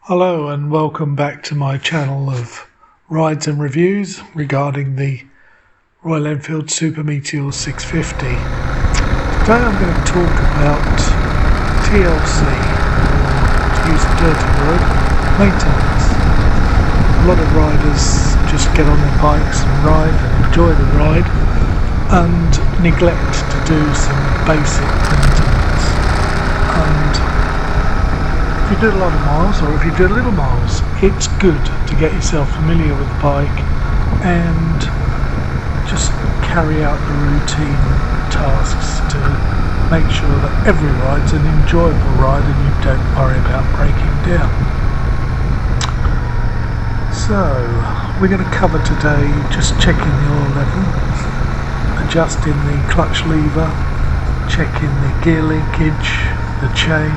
Hello and welcome back to my channel of rides and reviews regarding the Royal Enfield Super Meteor 650. Today I'm going to talk about TLC, or to use a dirty word, maintenance. A lot of riders just get on their bikes and ride and enjoy the ride and neglect to do some basic maintenance. And if you do a lot of miles, or if you do little miles, it's good to get yourself familiar with the bike and just carry out the routine tasks to make sure that every ride's an enjoyable ride and you don't worry about breaking down. So, we're going to cover today just checking the oil level, adjusting the clutch lever, checking the gear linkage, the chain,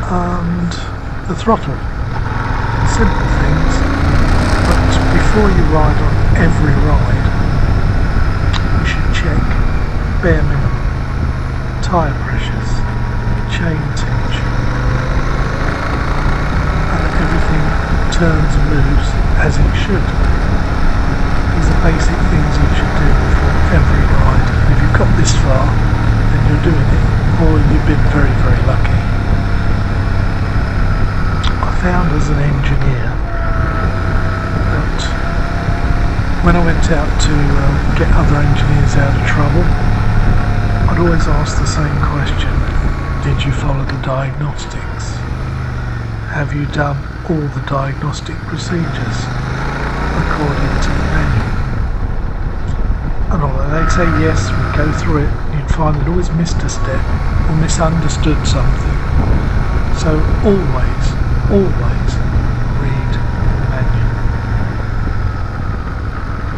and the throttle. Simple things, but before you ride on every ride, you should check bare minimum tyre pressures, chain tension, and that everything turns and moves as it should. These are basic things you should do before every ride, and if you've got this far, then you're doing it, or you've been very, very lucky. Found as an engineer that when I went out to get other engineers out of trouble, I'd always ask the same question: did you follow the diagnostics? Have you done all the diagnostic procedures according to the manual? And although they'd say yes, we'd go through it, you'd find they'd always missed a step or misunderstood something. So always read the manual.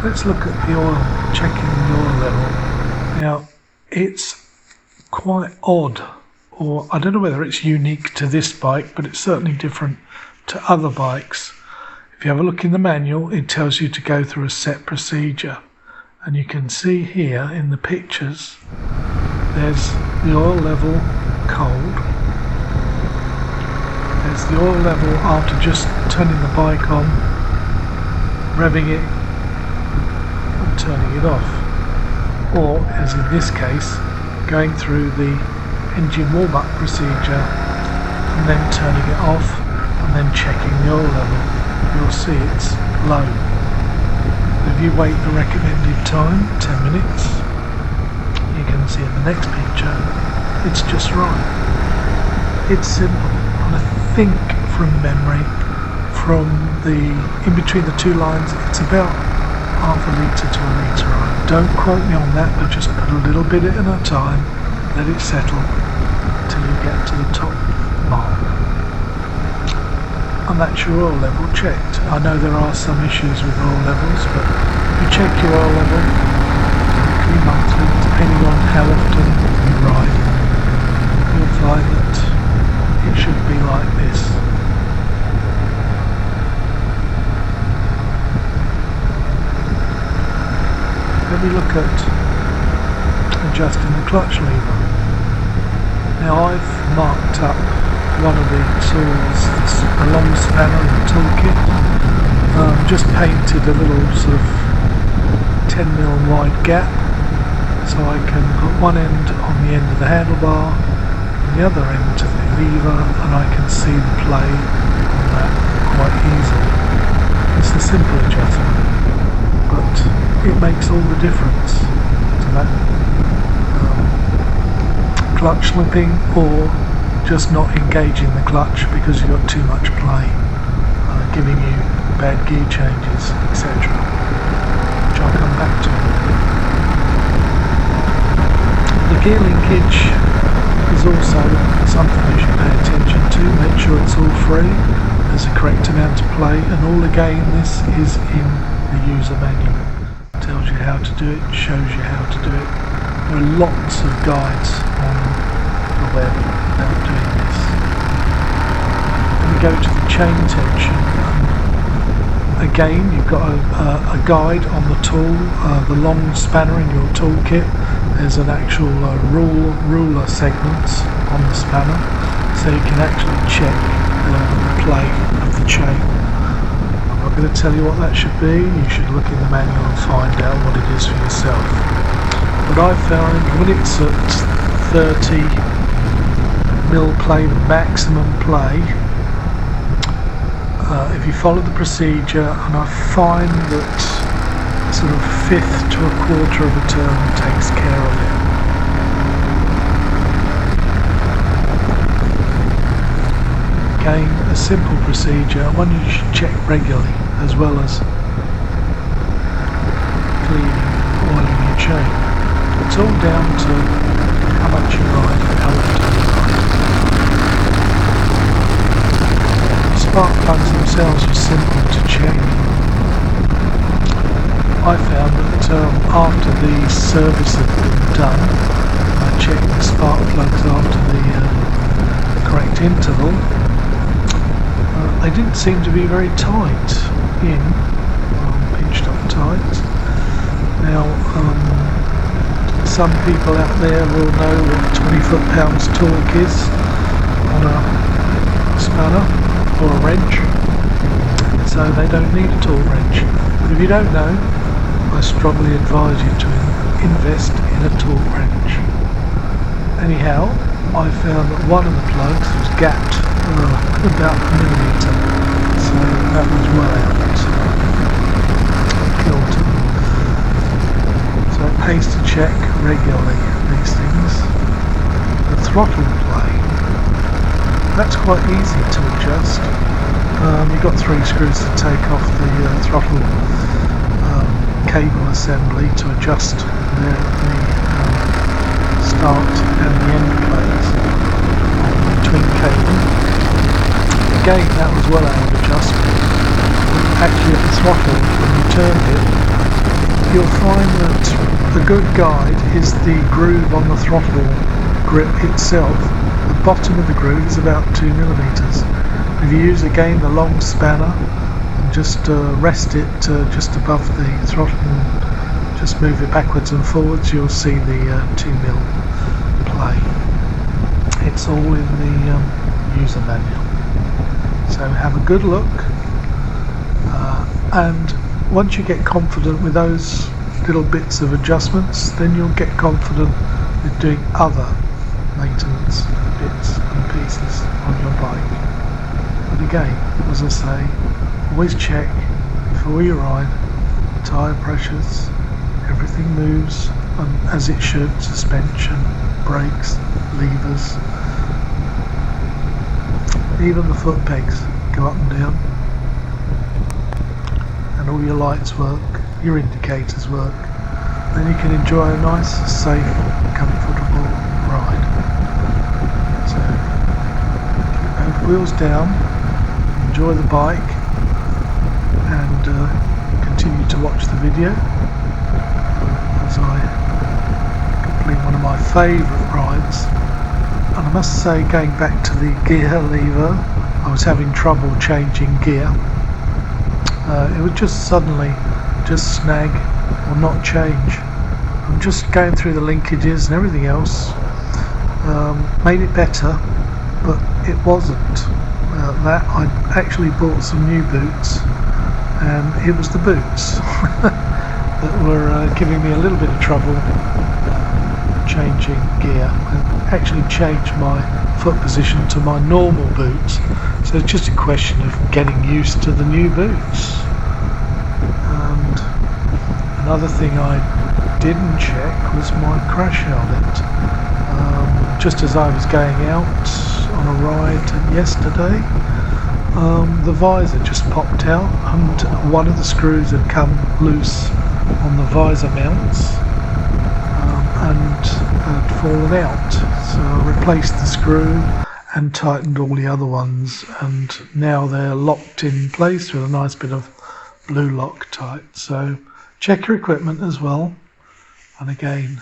Let's look at the oil, checking the oil level. Now, it's quite odd, or I don't know whether it's unique to this bike, but it's certainly different to other bikes. If you have a look in the manual, it tells you to go through a set procedure. And you can see here in the pictures, there's the oil level cold. There's the oil level after just turning the bike on, revving it and turning it off, or as in this case, going through the engine warm-up procedure and then turning it off and then checking the oil level. You'll see it's low. If you wait the recommended time, 10 minutes, you can see in the next picture it's just right. It's simple. And I think from memory, from the in between the two lines, it's about half a litre to a litre. Don't quote me on that, but just put a little bit at a time, let it settle until you get to the top mark. And that's your oil level checked. I know there are some issues with oil levels, but if you check your oil level weekly, monthly, depending on how often you ride, you'll find that it should be like this. Let me look at adjusting the clutch lever. Now I've marked up one of the tools, the long spanner in the toolkit. Just painted a little sort of 10mm wide gap so I can put one end on the end of the handlebar, the other end to the lever, and I can see the play on that quite easily. It's a simple adjustment, but it makes all the difference to that clutch slipping or just not engaging the clutch because you've got too much play, giving you bad gear changes, etc., which I'll come back to. The gear linkage is also something you should pay attention to. Make sure it's all free, there's a correct amount of play, and all again this is in the user manual. It tells you how to do it, shows you how to do it. There are lots of guides on the web about doing this. Then we go to the chain tension. Again, you've got a guide on the tool, the long spanner in your toolkit. There's an actual ruler segments on the spanner, so you can actually check the play tell you what that should be. You should look in the manual and find out what it is for yourself. But I found when it's at 30 mil play, maximum play, if you follow the procedure, and I find that sort of fifth to a quarter of a turn takes care of it. Again, a simple procedure, one you should check regularly, as well as cleaning, oiling your chain. It's all down to how much you ride and how often you ride. The spark plugs themselves are simple to check. I found that after the service had been done, I checked the spark plugs after the correct interval. They didn't seem to be very tight in, pinched up tight. Now, some people out there will know what 20 foot-pounds torque is on a spanner or a wrench, so they don't need a torque wrench. But if you don't know, I strongly advise you to invest in a torque wrench. Anyhow, I found that one of the plugs was gapped about a millimetre, so that was well out. Killed it. So it pays to check regularly these things. The throttle play, that's quite easy to adjust. You've got 3 screws to take off the throttle cable assembly to adjust the start and the end plates between cable. Again, that was well out of adjustment. Actually at the throttle, when you turned it, you'll find that a good guide is the groove on the throttle grip itself. The bottom of the groove is about 2 millimeters. If you use again the long spanner and just rest it just above the throttle and just move it backwards and forwards, you'll see the 2 mil play. It's all in the user manual. So have a good look, and once you get confident with those little bits of adjustments, then you'll get confident with doing other maintenance bits and pieces on your bike. But again, as I say, always check before you ride, tyre pressures, everything moves as it should, suspension, brakes, levers. Even the foot pegs go up and down, and all your lights work, your indicators work. Then you can enjoy a nice, safe, comfortable ride. So keep both wheels down, enjoy the bike, and continue to watch the video as I complete one of my favourite rides. And I must say, going back to the gear lever, I was having trouble changing gear. It would just suddenly just snag or not change. I'm just going through the linkages and everything else. Made it better, but it wasn't. That I actually bought some new boots, and it was the boots that were giving me a little bit of trouble changing gear, and actually changed my foot position to my normal boots. So it's just a question of getting used to the new boots. And another thing I didn't check was my crash helmet. Just as I was going out on a ride yesterday, the visor just popped out, and one of the screws had come loose on the visor mounts, and had fallen out. So I replaced the screw and tightened all the other ones, and now they're locked in place with a nice bit of blue Loctite. So check your equipment as well, and again,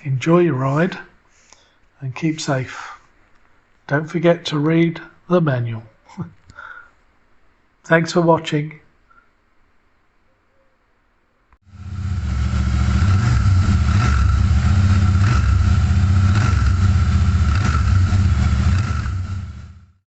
enjoy your ride and keep safe. Don't forget to read the manual. Thanks for watching.